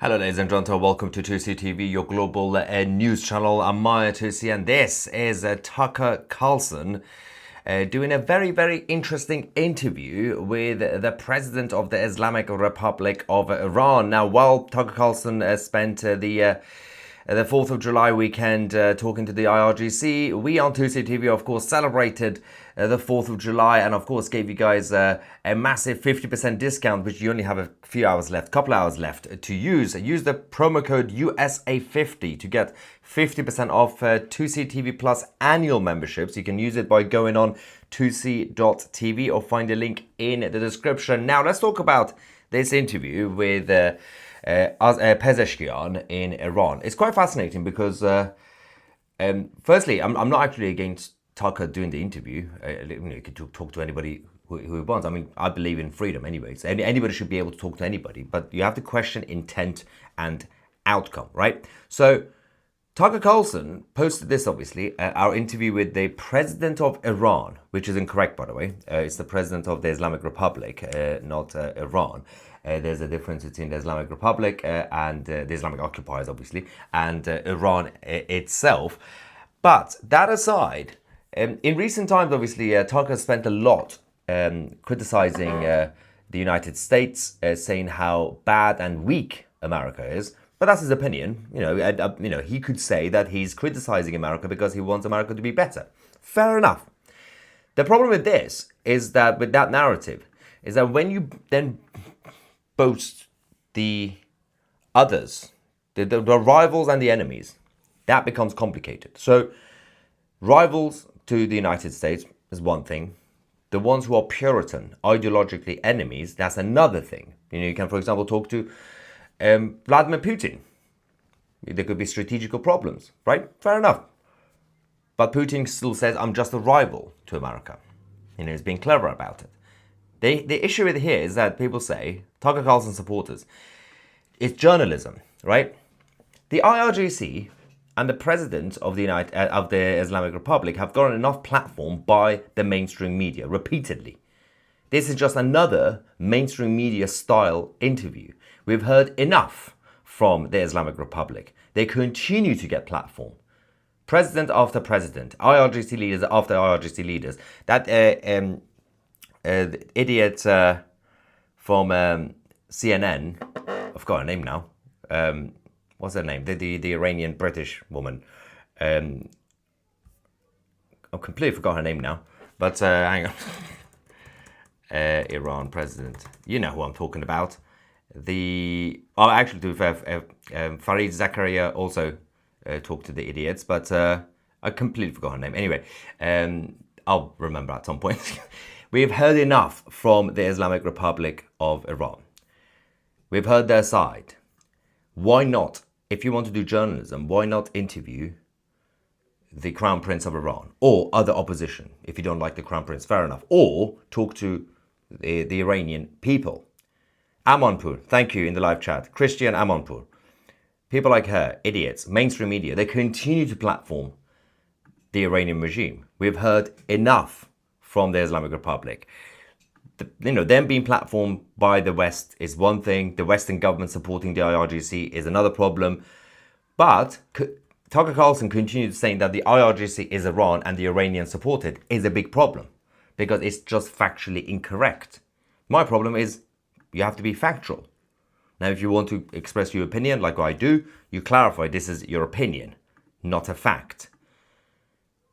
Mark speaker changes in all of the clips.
Speaker 1: Hello ladies and gentlemen, welcome to 2C TV, your global news channel. I'm Maya 2C and this is Tucker Carlson doing a very interesting interview with the president of the Islamic Republic of Iran. Now, while Tucker Carlson spent the 4th of July weekend talking to the IRGC, we on 2C TV, of course, celebrated the 4th of July and, of course, gave you guys a massive 50% discount, which you only have a few hours left, couple hours left to use. Use the promo code USA50 to get 50% off 2C TV Plus annual memberships. You can use it by going on 2c.tv or find a link in the description. Now, let's talk about this interview with Pezeshkian in Iran. It's quite fascinating because, firstly, I'm not actually against Tucker doing the interview. You can talk to anybody who he wants. I mean, I believe in freedom anyways. Anybody should be able to talk to anybody, but you have to question intent and outcome, right? So Tucker Carlson posted this, obviously, our interview with the president of Iran, which is incorrect, by the way. It's the president of the Islamic Republic, not Iran. There's a difference between the Islamic Republic and the Islamic occupiers, obviously, and Iran itself. But that aside, in recent times, obviously, Tucker spent a lot criticizing the United States, saying how bad and weak America is. But that's his opinion. He could say that he's criticizing America because he wants America to be better. Fair enough. The problem with this is that with that narrative, is that when you then boast the others, the rivals and the enemies, that becomes complicated. So rivals to the United States is one thing. The ones who are Puritan, ideologically enemies, that's another thing. You can, for example, talk to Vladimir Putin. There could be strategical problems, right? Fair enough. But Putin still says, I'm just a rival to America. He's being clever about it. The issue with here is that people say, Tucker Carlson supporters, it's journalism, right? The IRGC and the president of the Islamic Republic have gotten enough platform by the mainstream media repeatedly. This is just another mainstream media style interview. We've heard enough from the Islamic Republic. They continue to get platform. President after president, IRGC leaders after IRGC leaders. That idiot from CNN, I've got her name now. What's her name? The Iranian British woman. I completely forgot her name now. But hang on. Iran president. You know who I'm talking about. Actually, to Fareed Zakaria also talked to the idiots, but I completely forgot her name. Anyway, I'll remember at some point. We've heard enough from the Islamic Republic of Iran. We've heard their side. Why not, if you want to do journalism, why not interview the Crown Prince of Iran or other opposition? If you don't like the Crown Prince, fair enough. Or talk to the Iranian people. Amonpour, thank you in the live chat. Christian Amonpour. People like her, idiots, mainstream media, they continue to platform the Iranian regime. We've heard enough from the Islamic Republic. Them being platformed by the West is one thing. The Western government supporting the IRGC is another problem. But Tucker Carlson continued saying that the IRGC is Iran and the Iranian supported is a big problem because it's just factually incorrect. My problem is you have to be factual. Now, if you want to express your opinion like I do, you clarify this is your opinion, not a fact.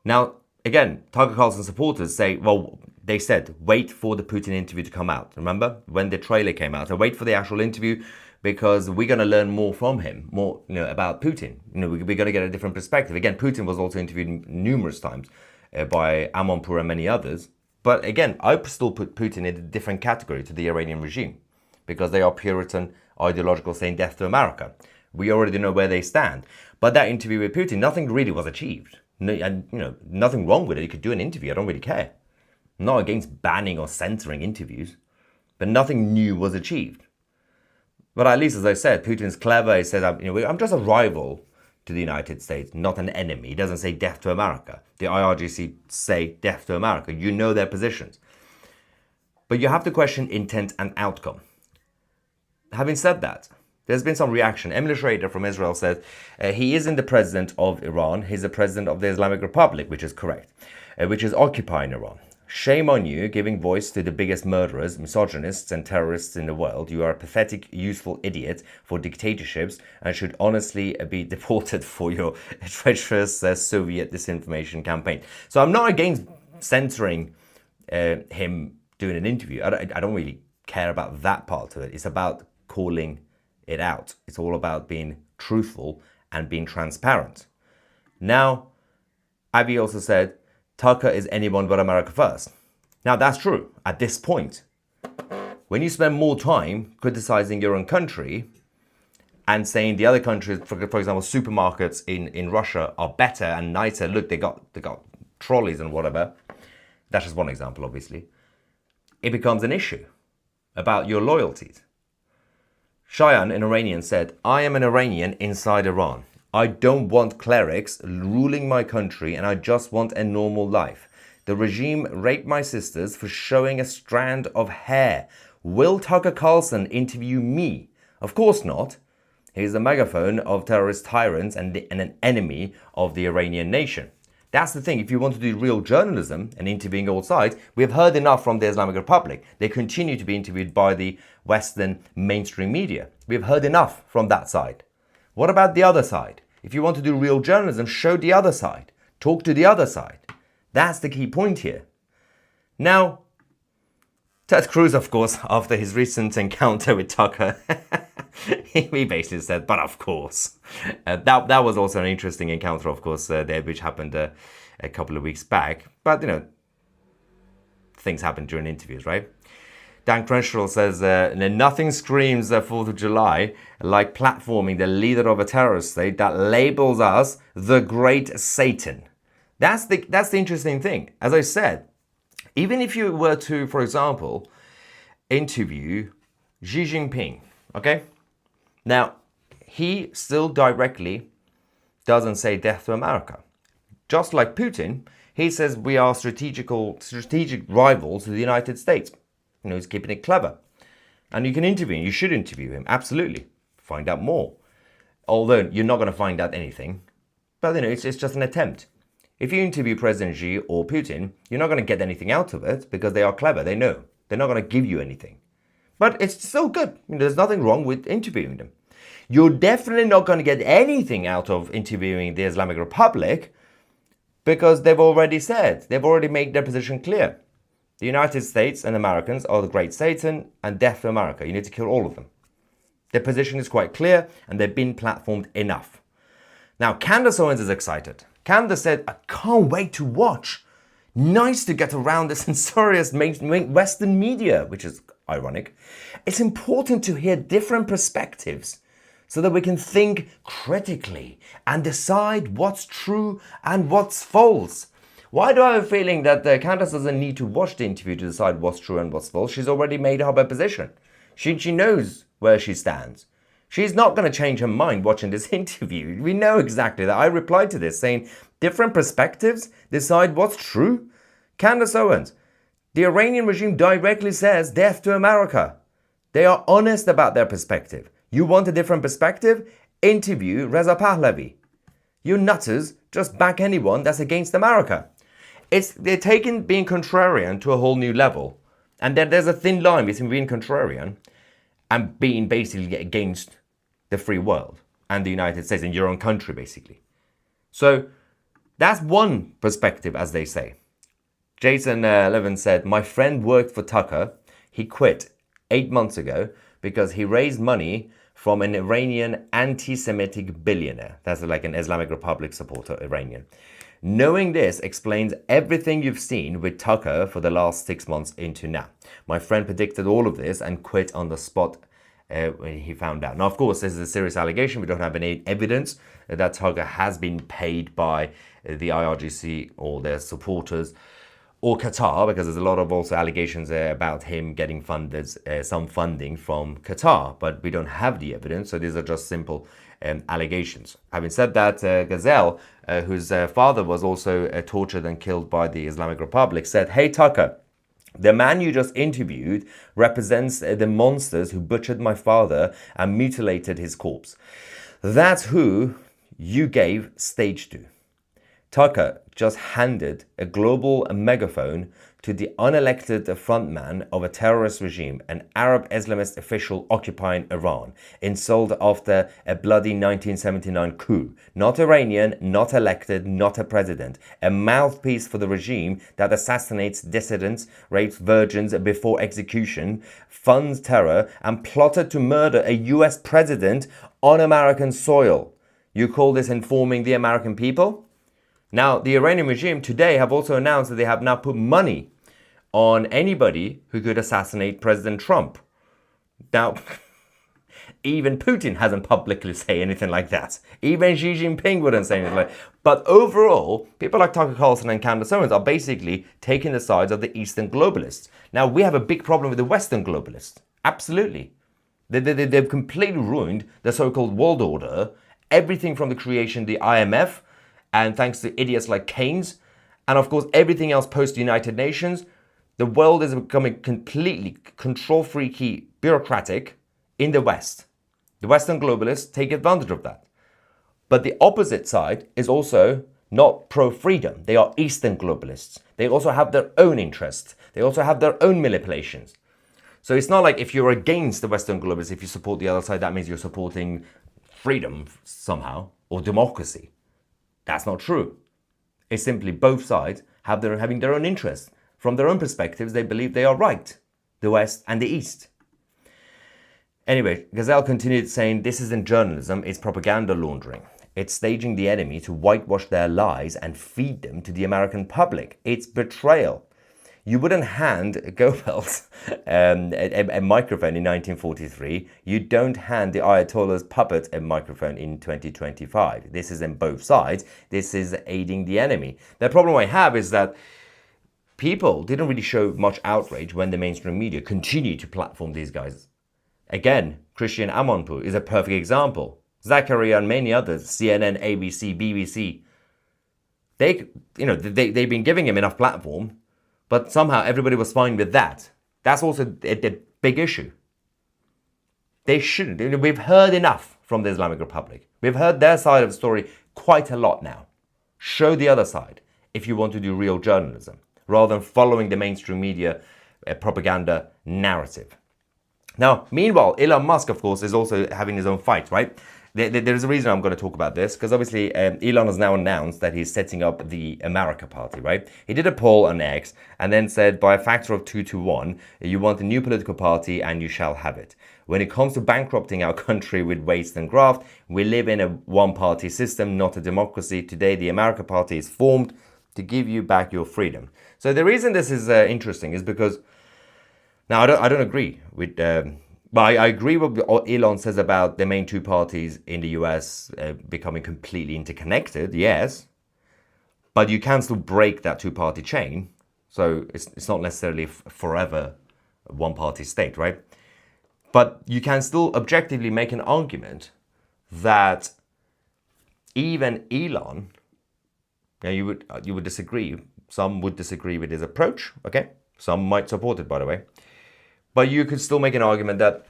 Speaker 1: Now, again, Tucker Carlson supporters say, well, they said, wait for the Putin interview to come out. Remember when the trailer came out? So wait for the actual interview because we're going to learn more from him, more about Putin. We're going to get a different perspective. Again, Putin was also interviewed numerous times by Amonpour and many others. But again, I still put Putin in a different category to the Iranian regime because they are Puritan, ideological, saying death to America. We already know where they stand. But that interview with Putin, nothing really was achieved. And nothing wrong with it. You could do an interview. I don't really care. I'm not against banning or censoring interviews, but nothing new was achieved. But at least, as I said, Putin's clever. He says, I'm just a rival to the United States, not an enemy. He doesn't say death to America. The IRGC say death to America. You know their positions. But you have to question intent and outcome. Having said that, There's been some reaction. Emily Schrader from Israel says he isn't the president of Iran. He's the president of the Islamic Republic, which is correct, which is occupying Iran. Shame on you, giving voice to the biggest murderers, misogynists and terrorists in the world. You are a pathetic, useful idiot for dictatorships and should honestly be deported for your treacherous Soviet disinformation campaign. So I'm not against censoring him doing an interview. I don't really care about that part of it. It's about calling it out. It's all about being truthful and being transparent. Now, Avi also said, Tucker is anyone but America first. Now, that's true at this point. When you spend more time criticizing your own country and saying the other countries, for example, supermarkets in Russia are better and nicer. Look, they got trolleys and whatever. That's just one example, obviously. It becomes an issue about your loyalties. Shayan, an Iranian, said, I am an Iranian inside Iran. I don't want clerics ruling my country and I just want a normal life. The regime raped my sisters for showing a strand of hair. Will Tucker Carlson interview me? Of course not. He's a megaphone of terrorist tyrants and an enemy of the Iranian nation. That's the thing. If you want to do real journalism and interviewing all sides, we've heard enough from the Islamic Republic. They continue to be interviewed by the Western mainstream media. We've heard enough from that side. What about the other side? If you want to do real journalism, show the other side. Talk to the other side. That's the key point here. Now, Ted Cruz, of course, after his recent encounter with Tucker, he basically said, but of course. That was also an interesting encounter, of course, there, which happened a couple of weeks back. But, you know, things happen during interviews, right? Dan Crenshaw says, nothing screams 4th of July like platforming the leader of a terrorist state that labels us the Great Satan. That's the interesting thing. As I said, even if you were to, for example, interview Xi Jinping, okay? Now, he still directly doesn't say death to America. Just like Putin, he says we are strategic rivals to the United States. You know, he's keeping it clever. And you can interview him. You should interview him. Absolutely. Find out more. Although you're not going to find out anything. But, you know, it's just an attempt. If you interview President Xi or Putin, you're not going to get anything out of it because they are clever. They know. They're not going to give you anything. But it's still good. You know, there's nothing wrong with interviewing them. You're definitely not going to get anything out of interviewing the Islamic Republic because they've already made their position clear. The United States and Americans are the Great Satan and death to America. You need to kill all of them. Their position is quite clear and they've been platformed enough. Now, Candace Owens is excited. Candace said, I can't wait to watch. Nice to get around the censorious Western media, which is ironic. It's important to hear different perspectives so that we can think critically and decide what's true and what's false. Why do I have a feeling that Candace doesn't need to watch the interview to decide what's true and what's false? She's already made up her position. She knows where she stands. She's not going to change her mind watching this interview. We know exactly that. I replied to this saying, different perspectives decide what's true. Candace Owens, the Iranian regime directly says death to America. They are honest about their perspective. You want a different perspective? Interview Reza Pahlavi. You nutters just back anyone that's against America. They're taking being contrarian to a whole new level. And then there's a thin line between being contrarian and being basically against the free world and the United States and your own country, basically. So that's one perspective, as they say. Jason Levin said, my friend worked for Tucker. He quit 8 months ago because he raised money from an Iranian anti-Semitic billionaire. That's like an Islamic Republic supporter, Iranian. Knowing this explains everything you've seen with Tucker for the last 6 months into now. My friend predicted all of this and quit on the spot when he found out. Now, of course, this is a serious allegation. We don't have any evidence that Tucker has been paid by the IRGC or their supporters or Qatar, because there's a lot of also allegations about him getting funded, some funding from Qatar, but we don't have the evidence, so these are just simple allegations. Having said that, Gazelle, whose father was also tortured and killed by the Islamic Republic, said, hey Tucker, The man you just interviewed represents the monsters who butchered my father and mutilated his corpse. That's who you gave stage to. Tucker just handed a global megaphone to the unelected frontman of a terrorist regime, an Arab Islamist official occupying Iran, installed after a bloody 1979 coup. Not Iranian, not elected, not a president. A mouthpiece for the regime that assassinates dissidents, rapes virgins before execution, funds terror, and plotted to murder a US president on American soil. You call this informing the American people? Now, the Iranian regime today have also announced that they have now put money on anybody who could assassinate President Trump. Now, even Putin hasn't publicly said anything like that. Even Xi Jinping wouldn't say anything like that. But overall, people like Tucker Carlson and Candace Owens are basically taking the sides of the Eastern globalists. Now, we have a big problem with the Western globalists. Absolutely. They've completely ruined the so-called world order. Everything from the creation of the IMF, and thanks to idiots like Keynes, and of course everything else post-United Nations, the world is becoming completely control-freaky, bureaucratic in the West. The Western globalists take advantage of that. But the opposite side is also not pro-freedom. They are Eastern globalists. They also have their own interests. They also have their own manipulations. So it's not like if you're against the Western globalists, if you support the other side, that means you're supporting freedom somehow, or democracy. That's not true. It's simply both sides having their own interests. From their own perspectives, they believe they are right, the West and the East. Anyway, Gazelle continued saying, this isn't journalism, it's propaganda laundering. It's staging the enemy to whitewash their lies and feed them to the American public. It's betrayal. You wouldn't hand Goebbels a microphone in 1943. You don't hand the Ayatollah's puppet a microphone in 2025. This is in both sides. This is aiding the enemy. The problem I have is that people didn't really show much outrage when the mainstream media continued to platform these guys. Again, Christian Amanpour is a perfect example. Zakaria and many others, CNN, ABC, BBC. They've been giving him enough platform. But somehow everybody was fine with that. That's also a big issue. They shouldn't. We've heard enough from the Islamic Republic. We've heard their side of the story quite a lot now. Show the other side if you want to do real journalism, rather than following the mainstream media propaganda narrative. Now, meanwhile, Elon Musk, of course, is also having his own fight, right? There's a reason I'm going to talk about this, because obviously Elon has now announced that he's setting up the America Party, right? He did a poll on X and then said, by a factor of 2 to 1, you want a new political party and you shall have it. When it comes to bankrupting our country with waste and graft, we live in a one-party system, not a democracy. Today, the America Party is formed to give you back your freedom. So the reason this is interesting is because, now I don't agree with... But I agree with what Elon says about the main two parties in the US becoming completely interconnected, yes. But you can still break that two-party chain. So it's not necessarily forever one-party state, right? But you can still objectively make an argument that even Elon, you would disagree. Some would disagree with his approach, okay? Some might support it, by the way. But you could still make an argument that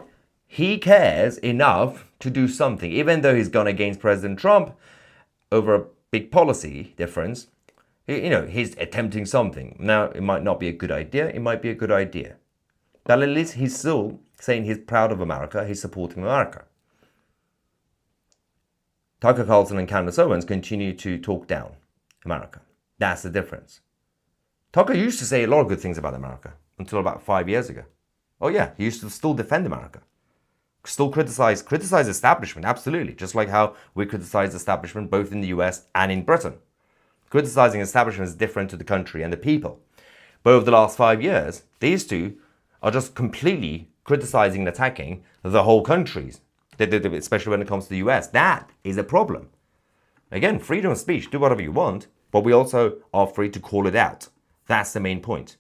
Speaker 1: he cares enough to do something, even though he's gone against President Trump over a big policy difference. He's attempting something. Now, it might not be a good idea. It might be a good idea. But at least he's still saying he's proud of America. He's supporting America. Tucker Carlson and Candace Owens continue to talk down America. That's the difference. Tucker used to say a lot of good things about America until about 5 years ago. Oh yeah, he used to still defend America. Still criticize establishment, absolutely. Just like how we criticize establishment both in the US and in Britain. Criticizing establishment is different to the country and the people. But over the last 5 years, these two are just completely criticizing and attacking the whole countries, especially when it comes to the US. That is a problem. Again, freedom of speech, do whatever you want, but we also are free to call it out. That's the main point.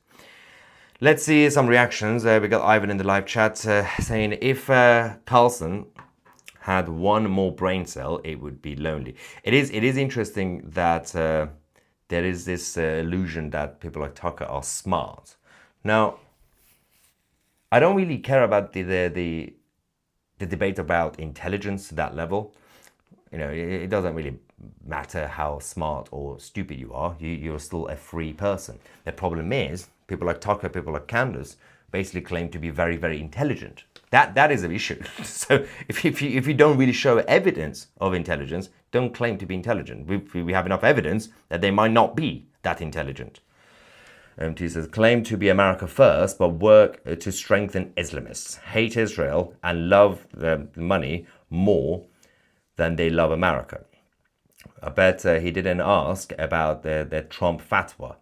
Speaker 1: Let's see some reactions. We got Ivan in the live chat saying, if Carlson had one more brain cell, it would be lonely. It is interesting that there is this illusion that people like Tucker are smart. Now, I don't really care about the debate about intelligence to that level. It doesn't really matter how smart or stupid you are. You're still a free person. The problem is, people like Tucker, people like Candace, basically claim to be very, very intelligent. That is an issue. So if you don't really show evidence of intelligence, don't claim to be intelligent. We have enough evidence that they might not be that intelligent. He says, claim to be America first, but work to strengthen Islamists, hate Israel, and love the money more than they love America. I bet he didn't ask about the Trump fatwa.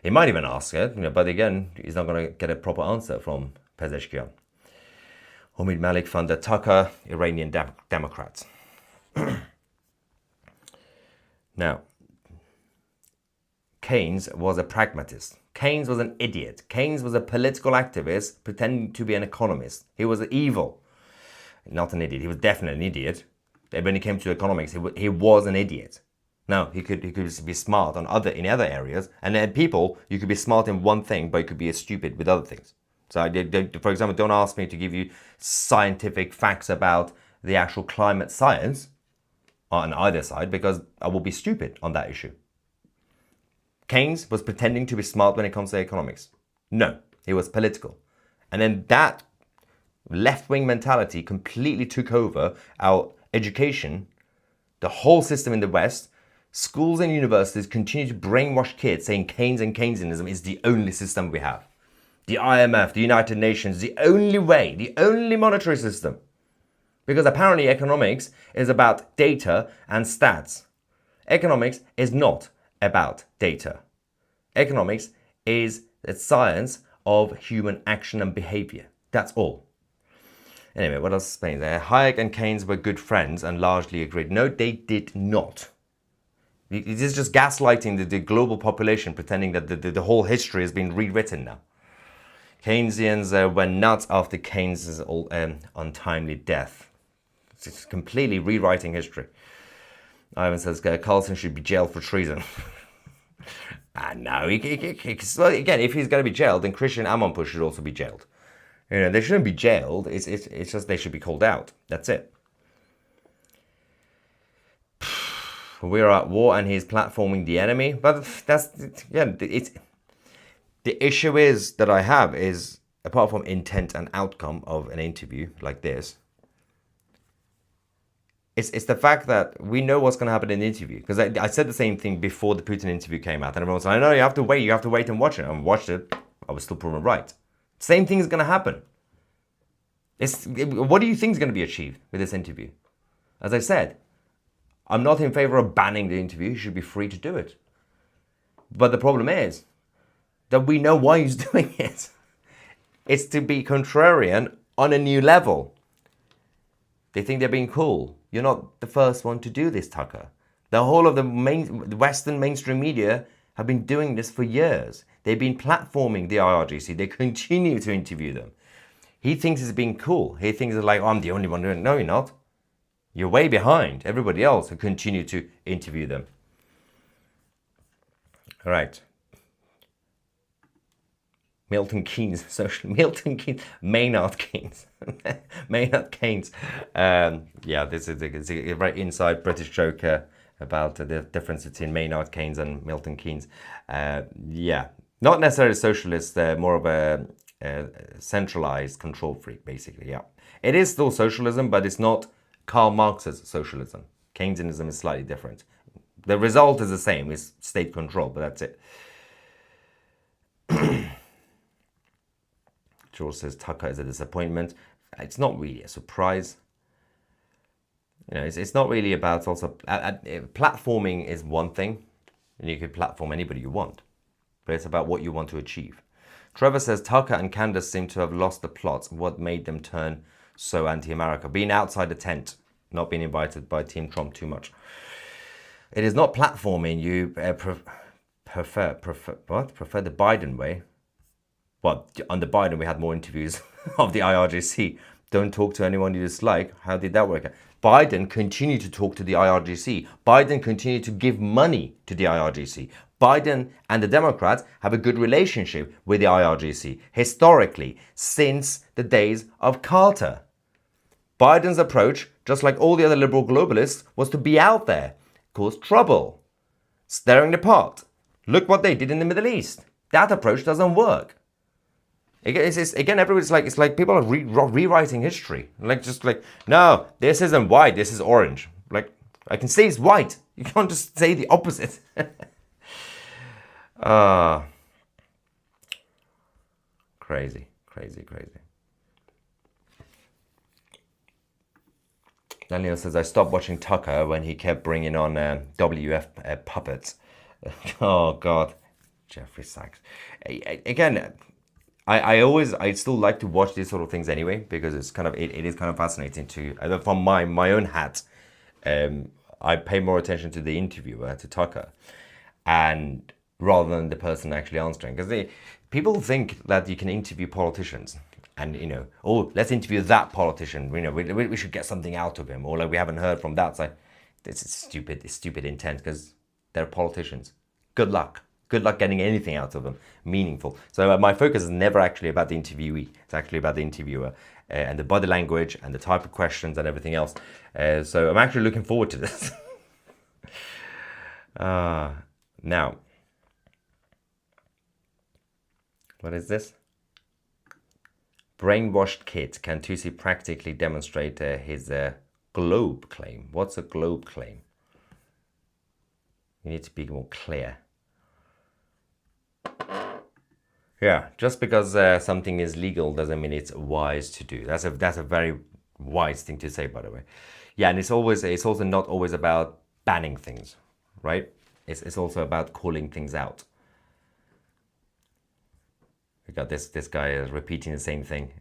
Speaker 1: He might even ask it, but again, he's not going to get a proper answer from Pezeshkian. Hamid Malik funded Tucker, Iranian Democrats. Now, Keynes was a pragmatist. Keynes was an idiot. Keynes was a political activist pretending to be an economist. He was evil. Not an idiot. He was definitely an idiot. When it came to economics, he was an idiot. Now, he could be smart in other areas. And then people, you could be smart in one thing, but you could be stupid with other things. So, for example, don't ask me to give you scientific facts about the actual climate science on either side, because I will be stupid on that issue. Keynes was pretending to be smart when it comes to economics. No, he was political. And then that left-wing mentality completely took over our education, the whole system in the West. Schools and universities continue to brainwash kids saying Keynes and Keynesianism is the only system we have. The IMF, the United Nations, the only way, the only monetary system. Because apparently economics is about data and stats. Economics is not about data. Economics is the science of human action and behavior. That's all. Anyway, what else is saying there? Hayek and Keynes were good friends and largely agreed. No, they did not. It is just gaslighting the global population, pretending that the whole history has been rewritten now. Keynesians went nuts after Keynes' untimely death. It's completely rewriting history. Ivan says Carlson should be jailed for treason. No, well, again, if he's going to be jailed, then Christian Amanpour should also be jailed. They shouldn't be jailed. It's just they should be called out. That's it. We're at war and he's platforming the enemy. But it's the issue is that I have is, apart from intent and outcome of an interview like this, it's the fact that we know what's going to happen in the interview. Because I said the same thing before the Putin interview came out. And everyone said, I know, you have to wait and watch it. And watched it. I was still proven right. Same thing is going to happen. What do you think is going to be achieved with this interview? As I said, I'm not in favor of banning the interview. He should be free to do it. But the problem is that we know why he's doing it. It's to be contrarian on a new level. They think they're being cool. You're not the first one to do this, Tucker. The whole of the Western mainstream media have been doing this for years. They've been platforming the IRGC. They continue to interview them. He thinks it's being cool. He thinks it's like, oh, I'm the only one doing it. No, you're not. You're way behind everybody else who continue to interview them. All right. Maynard Keynes. Maynard Keynes. This is a very inside British joke about the difference between Maynard Keynes and Milton Keynes. Not necessarily socialist, more of a centralized control freak, basically, yeah. It is still socialism, but it's not Karl Marx's socialism. Keynesianism is slightly different. The result is the same, it's state control, but that's it. George says Tucker is a disappointment. It's not really a surprise. It's not really about also... platforming is one thing, and you can platform anybody you want. But it's about what you want to achieve. Trevor says Tucker and Candace seem to have lost the plot. What made them turn so anti-America? Being outside the tent, not being invited by Team Trump too much. It is not platforming. You prefer the Biden way. Well, under Biden, we had more interviews of the IRGC. Don't talk to anyone you dislike. How did that work out? Biden continued to talk to the IRGC. Biden continued to give money to the IRGC. Biden and the Democrats have a good relationship with the IRGC historically since the days of Carter. Biden's approach, just like all the other liberal globalists, was to be out there, cause trouble, stirring the pot. Look what they did in the Middle East. That approach doesn't work. Again, everybody's like, it's like people are rewriting history. Just like, no, this isn't white, this is orange. Like, I can say it's white. You can't just say the opposite. Crazy. Daniel says, I stopped watching Tucker when he kept bringing on WF puppets. Oh, God. Jeffrey Sachs. Again, I still like to watch these sort of things anyway, because it's kind of, it is kind of fascinating to, from my own hat, I pay more attention to the interviewer, to Tucker, and rather than the person actually answering. Because people think that you can interview politicians and, oh, let's interview that politician. We should get something out of him, or like we haven't heard from that. So it's stupid intent, because they're politicians. Good luck. Good luck getting anything out of them meaningful. So my focus is never actually about the interviewee. It's actually about the interviewer and the body language and the type of questions and everything else. So I'm actually looking forward to this. Now, what is this? Brainwashed kid. Can Tusi practically demonstrate his globe claim? What's a globe claim? You need to be more clear. Yeah, just because something is legal doesn't mean it's wise to do. That's a very wise thing to say, by the way. Yeah, and it's also not always about banning things, right? It's also about calling things out. We got this guy repeating the same thing.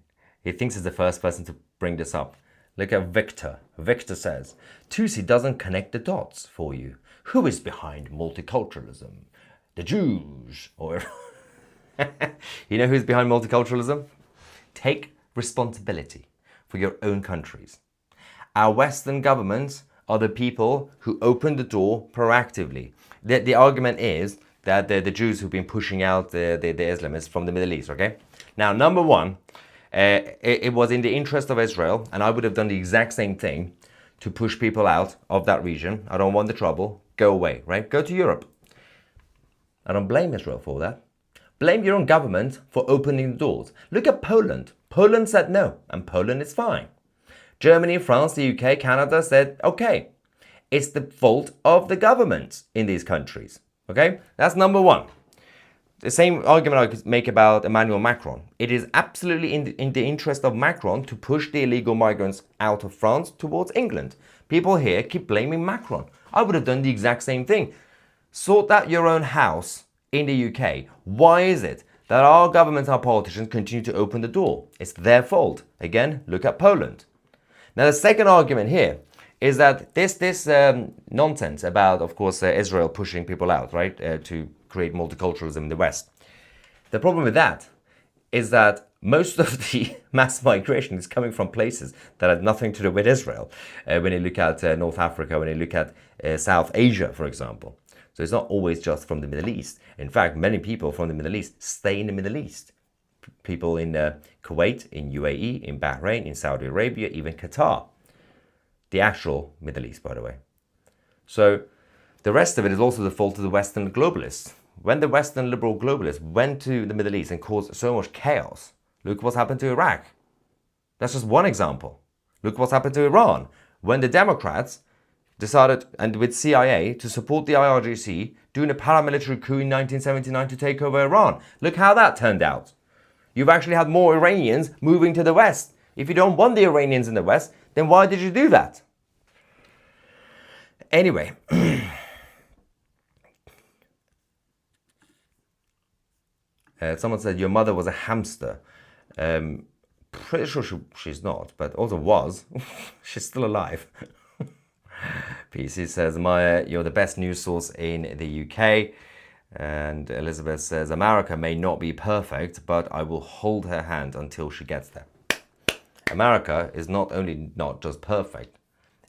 Speaker 1: He thinks he's the first person to bring this up. Look at Victor. Victor says, Tusi doesn't connect the dots for you. Who is behind multiculturalism? The Jews, or... You know who's behind multiculturalism? Take responsibility for your own countries. Our Western governments are the people who open the door proactively. The argument is that the Jews who've been pushing out the Islamists from the Middle East, okay? Now, number one, it was in the interest of Israel, and I would have done the exact same thing to push people out of that region. I don't want the trouble. Go away, right? Go to Europe. I don't blame Israel for that. Blame your own government for opening the doors. Look at Poland. Poland said no, and Poland is fine. Germany, France, the UK, Canada said, okay, it's the fault of the government in these countries. Okay, that's number one. The same argument I could make about Emmanuel Macron. It is absolutely in the interest of Macron to push the illegal migrants out of France towards England. People here keep blaming Macron. I would have done the exact same thing. Sort out your own house in the UK. Why is it that our government, our politicians continue to open the door? It's their fault. Again, look at Poland. Now, the second argument here is that this nonsense about, of course, Israel pushing people out, right, to create multiculturalism in the West. The problem with that is that most of the mass migration is coming from places that have nothing to do with Israel. When you look at North Africa, when you look at South Asia, for example. So it's not always just from the Middle East. In fact, many people from the Middle East stay in the Middle East. People in Kuwait, in UAE, in Bahrain, in Saudi Arabia, even Qatar. The actual Middle East, by the way. So the rest of it is also the fault of the Western globalists. When the Western liberal globalists went to the Middle East and caused so much chaos, look what's happened to Iraq. That's just one example. Look what's happened to Iran. When the Democrats decided, and with CIA, to support the IRGC, doing a paramilitary coup in 1979 to take over Iran. Look how that turned out. You've actually had more Iranians moving to the West. If you don't want the Iranians in the West, then why did you do that? Anyway. Someone said your mother was a hamster. Pretty sure she's not, but also was. She's still alive. PC says, Maya, you're the best news source in the UK. And Elizabeth says, America may not be perfect, but I will hold her hand until she gets there. America is not only not just perfect,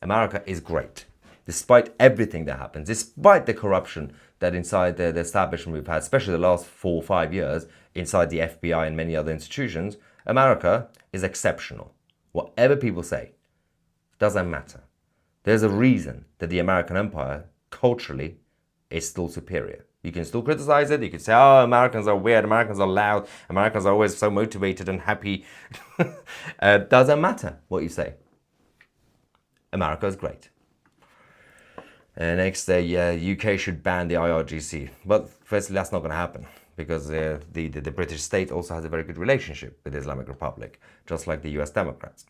Speaker 1: America is great. Despite everything that happens, despite the corruption that inside the establishment we've had, especially the last 4 or 5 years, inside the FBI and many other institutions, America is exceptional. Whatever people say, doesn't matter. There's a reason that the American empire, culturally, is still superior. You can still criticize it. You can say, oh, Americans are weird. Americans are loud. Americans are always so motivated and happy. Doesn't matter what you say. America is great. Next, UK should ban the IRGC. But firstly, that's not going to happen because the British state also has a very good relationship with the Islamic Republic, just like the US Democrats.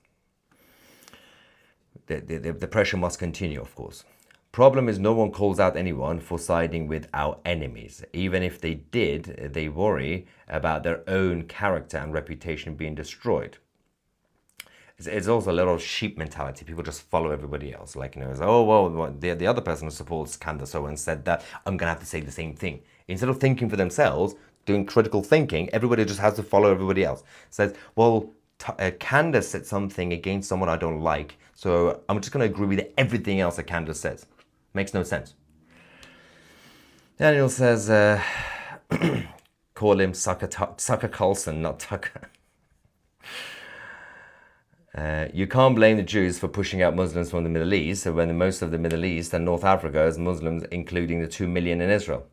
Speaker 1: The pressure must continue, of course. Problem is no one calls out anyone for siding with our enemies. Even if they did, they worry about their own character and reputation being destroyed. It's also a little sheep mentality. People just follow everybody else. Like, you know, it's, oh, well, the other person who supports Candace Owen said that, I'm going to have to say the same thing. Instead of thinking for themselves, doing critical thinking, everybody just has to follow everybody else. Says, well, Candace said something against someone I don't like, so I'm just going to agree with everything else that Candace says. Makes no sense. Daniel says, call him Sucker Carlson, not Tucker. You can't blame the Jews for pushing out Muslims from the Middle East when most of the Middle East and North Africa is Muslims, including the 2 million in Israel.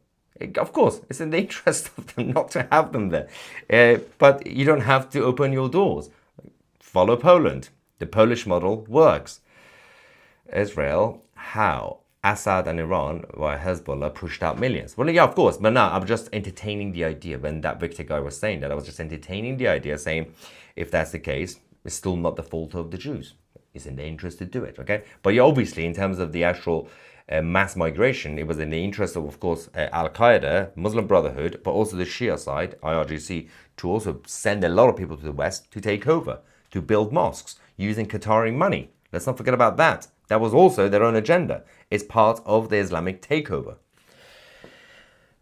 Speaker 1: Of course, it's in the interest of them not to have them there. But you don't have to open your doors. Follow Poland. The Polish model works. Israel, how? Assad and Iran, via Hezbollah, pushed out millions. Well, yeah, of course. But now I'm just entertaining the idea. When that Victor guy was saying that, I was just entertaining the idea, saying, if that's the case, it's still not the fault of the Jews. It's in their interest to do it, okay? But yeah, obviously, in terms of the actual mass migration, it was in the interest of course, Al-Qaeda, Muslim Brotherhood, but also the Shia side, IRGC, to also send a lot of people to the West to take over, to build mosques, using Qatari money. Let's not forget about that. That was also their own agenda. It's part of the Islamic takeover.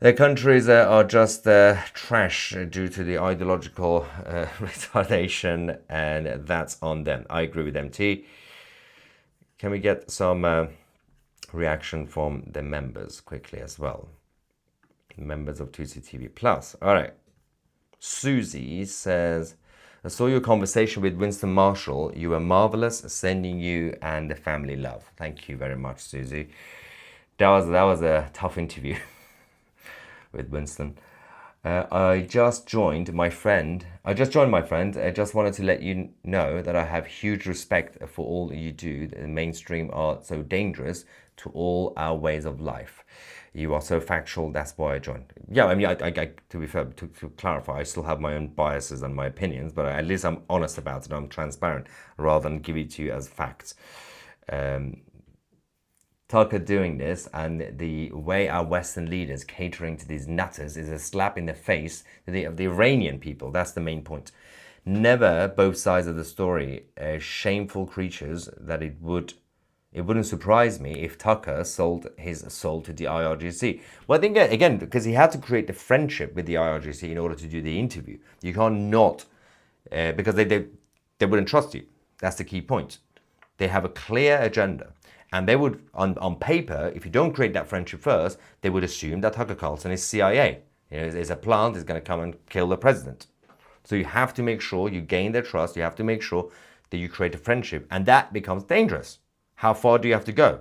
Speaker 1: Their countries are just trash due to the ideological retardation, and that's on them. I agree with MT. Can we get some reaction from the members quickly as well? Members of 2CTV Plus. All right. Susie says, I saw your conversation with Winston Marshall. You were marvelous. Sending you and the family love. Thank you very much, Susie. That was a tough interview with Winston. I just joined my friend. I just wanted to let you know that I have huge respect for all that you do. The mainstream are so dangerous to all our ways of life. You are so factual, that's why I joined. Yeah, I mean, I to be fair, to clarify, I still have my own biases and my opinions, but at least I'm honest about it, I'm transparent, rather than give it to you as facts. Tucker doing this and the way our Western leaders catering to these nutters is a slap in the face of the Iranian people. That's the main point. Never both sides of the story. Shameful creatures that it wouldn't surprise me if Tucker sold his soul to the IRGC. Well, I think, again, because he had to create the friendship with the IRGC in order to do the interview. You can't not, because they wouldn't trust you. That's the key point. They have a clear agenda. And they would, on paper, if you don't create that friendship first, they would assume that Tucker Carlson is CIA. You know, is a plant, is going to come and kill the president. So you have to make sure you gain their trust. You have to make sure that you create a friendship. And that becomes dangerous. How far do you have to go?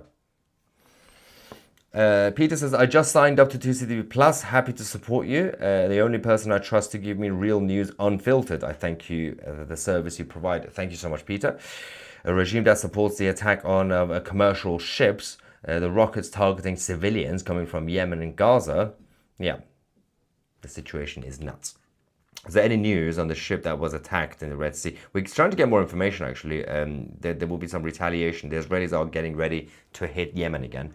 Speaker 1: Peter says, I just signed up to 2CTV Plus. Happy to support you. The only person I trust to give me real news unfiltered. I thank you for the service you provide. Thank you so much, Peter. A regime that supports the attack on commercial ships, the rockets targeting civilians coming from Yemen and Gaza. Yeah, the situation is nuts. Is there any news on the ship that was attacked in the Red Sea? We're trying to get more information, actually. There will be some retaliation. The Israelis are getting ready to hit Yemen again.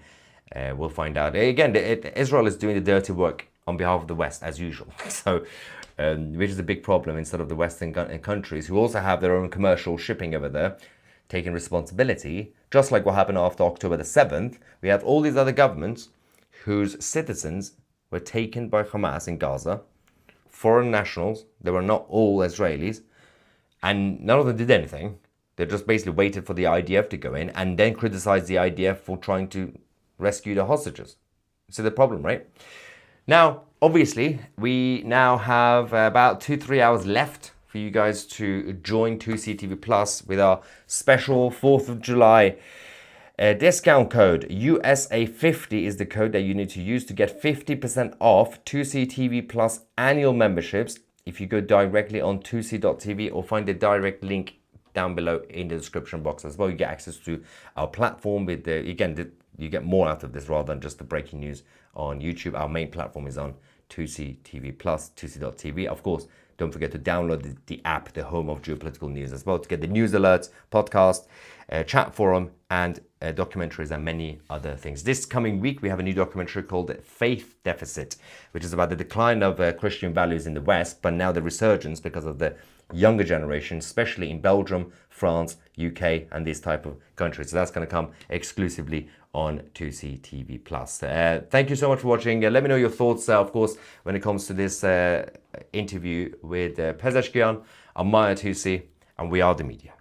Speaker 1: We'll find out. Again, Israel is doing the dirty work on behalf of the West, as usual. So, which is a big problem instead of the Western countries, who also have their own commercial shipping over there, taking responsibility. Just like what happened after October the 7th, we have all these other governments whose citizens were taken by Hamas in Gaza, foreign nationals. They were not all Israelis, and none of them did anything. They just basically waited for the IDF to go in and then criticized the IDF for trying to rescue the hostages. See the problem, right? Now, obviously, we now have about 2-3 hours left for you guys to join 2CTV Plus with our special 4th of July discount code. USA50 is the code that you need to use to get 50% off 2CTV Plus annual memberships if you go directly on 2c.tv or find the direct link down below in the description box as well. You get access to our platform with the, again, you get more out of this rather than just the breaking news on YouTube. Our main platform is on 2CTV Plus, 2c.tv. Of course, don't forget to download the app, the home of geopolitical news as well, to get the news alerts, podcast, chat forum, and documentaries and many other things. This coming week, we have a new documentary called Faith Deficit, which is about the decline of Christian values in the West, but now the resurgence because of the younger generation, especially in Belgium, France, UK, and these type of countries. So that's going to come exclusively on 2CTV Plus. Thank you so much for watching. Let me know your thoughts, of course, when it comes to this interview with Pezeshkian. I'm Maya 2C, and we are the media.